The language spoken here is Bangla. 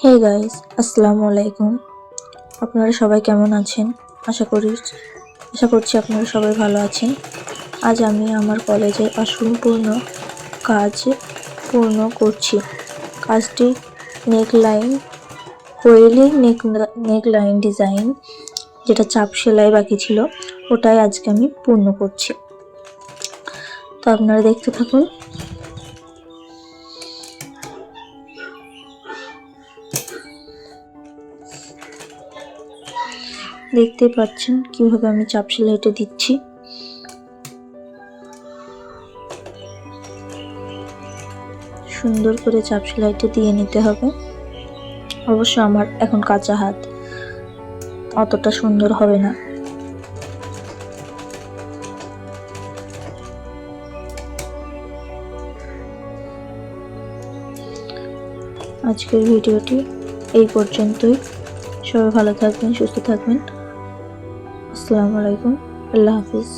হে গাইস, আসসালামু আলাইকুম। আপনারা সবাই কেমন আছেন? আশা করছি আপনারা সবাই ভালো আছেন। আজ আমি আমার কলেজের অসম্পূর্ণ কাজ পূর্ণ করছি। কাজটি নেকলাইন কোয়েলি নেকলাইন ডিজাইন, যেটা চাপ সেলাই বাকি ছিল, ওটাই আজকে আমি পূর্ণ করছি। তো আপনারা দেখতে থাকুন। দেখতে পাচ্ছেন কিভাবে আমি চাপ সেলাইটা দিচ্ছি। সুন্দর করে চাপ সেলাইটা দিয়ে নিতে হবে। অবশ্য আমার এখন কাঁচা হাত, অতটা সুন্দর হবে না। আজকের ভিডিওটি এই পর্যন্তই। সবাই ভালো থাকবেন, সুস্থ থাকবেন। আসসালামু আলাইকুম, আল্লাহ হাফিজ।